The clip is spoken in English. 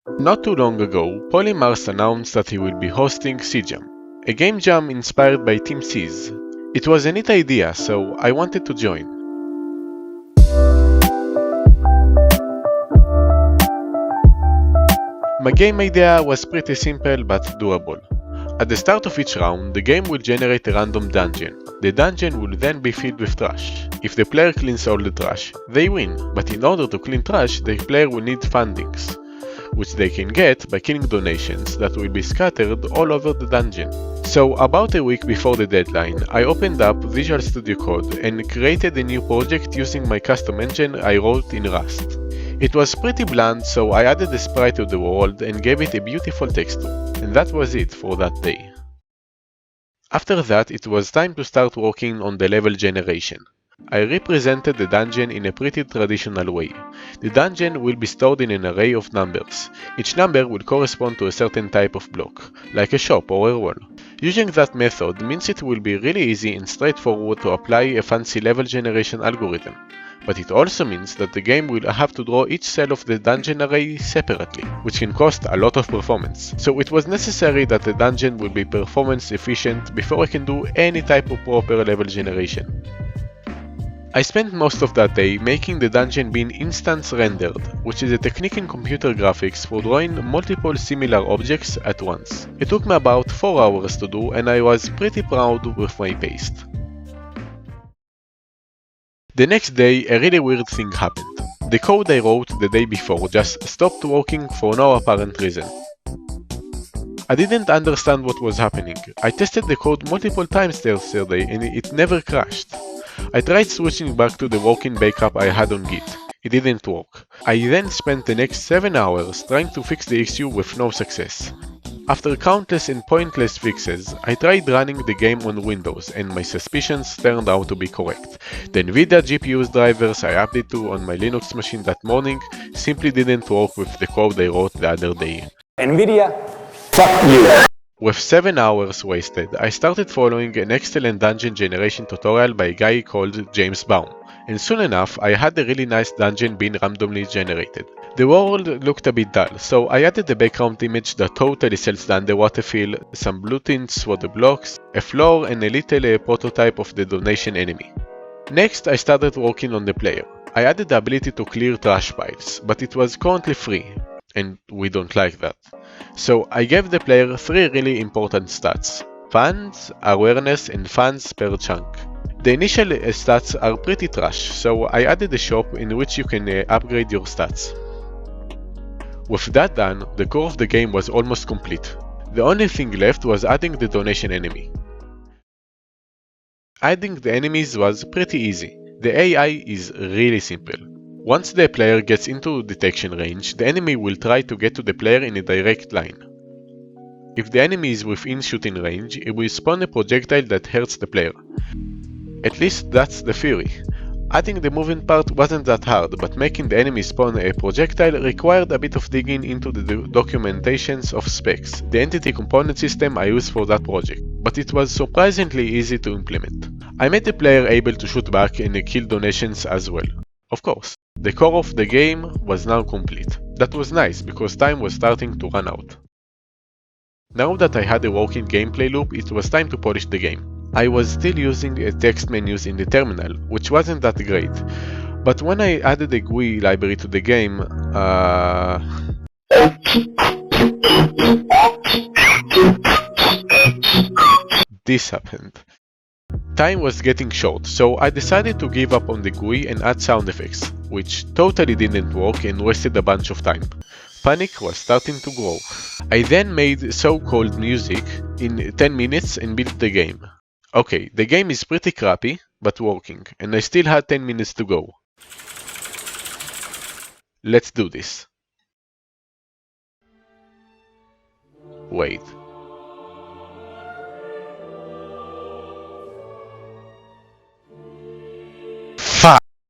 Not too long ago, Polymars announced that he will be hosting SeaJam, a game jam inspired by Team Seas. It was a neat idea, so I wanted to join. My game idea was pretty simple but doable. At the start of each round, the game will generate a random dungeon. The dungeon will then be filled with trash. If the player cleans all the trash, they win, but in order to clean trash, the player will need fundings, which they can get by killing donations that will be scattered all over the dungeon. So about a week before the deadline, I opened up Visual Studio Code and created a new project using my custom engine I wrote in Rust. It was pretty bland, so I added a sprite to the world and gave it a beautiful texture, and that was it for that day. After that, it was time to start working on the level generation. I represented the dungeon in a pretty traditional way. The dungeon will be stored in an array of numbers. Each number will correspond to a certain type of block, like a shop or a wall. Using that method means it will be really easy and straightforward to apply a fancy level generation algorithm. But it also means that the game will have to draw each cell of the dungeon array separately, which can cost a lot of performance. So it was necessary that the dungeon will be performance efficient before I can do any type of proper level generation. I spent most of that day making the dungeon being instance rendered, which is a technique in computer graphics for drawing multiple similar objects at once. It took me about 4 hours to do, and I was pretty proud with my pace. The next day, a really weird thing happened. The code I wrote the day before just stopped working for no apparent reason. I didn't understand what was happening. I tested the code multiple times yesterday and it never crashed. I tried switching back to the working backup I had on Git. It didn't work. I then spent the next 7 hours trying to fix the issue with no success. After countless and pointless fixes, I tried running the game on Windows and my suspicions turned out to be correct. The NVIDIA GPU's drivers I updated to on my Linux machine that morning simply didn't work with the code I wrote the other day. NVIDIA, fuck you! With 7 hours wasted, I started following an excellent dungeon generation tutorial by a guy called James Baum, and soon enough I had a really nice dungeon being randomly generated. The world looked a bit dull, so I added a background image that totally sells the underwater feel, some blue tints for the blocks, a floor and a little prototype of the donation enemy. Next I started working on the player. I added the ability to clear trash piles, but it was currently free, and we don't like that. So I gave the player 3 really important stats: funds, awareness and funds per chunk. The initial stats are pretty trash, so I added a shop in which you can upgrade your stats. With that done, the core of the game was almost complete. The only thing left was adding the donation enemy. Adding the enemies was pretty easy. The AI is really simple. Once the player gets into detection range, the enemy will try to get to the player in a direct line. If the enemy is within shooting range, it will spawn a projectile that hurts the player. At least that's the theory. Adding the moving part wasn't that hard, but making the enemy spawn a projectile required a bit of digging into the documentations of specs, the entity component system I used for that project, but it was surprisingly easy to implement. I made the player able to shoot back and kill donations as well. Of course, the core of the game was now complete. That was nice because time was starting to run out. Now that I had a working gameplay loop, it was time to polish the game. I was still using text menus in the terminal, which wasn't that great, but when I added a GUI library to the game, this happened. Time was getting short, so I decided to give up on the GUI and add sound effects, which totally didn't work and wasted a bunch of time. Panic was starting to grow. I then made so-called music in 10 minutes and built the game. Okay, the game is pretty crappy, but working, and I still had 10 minutes to go. Let's do this. Wait,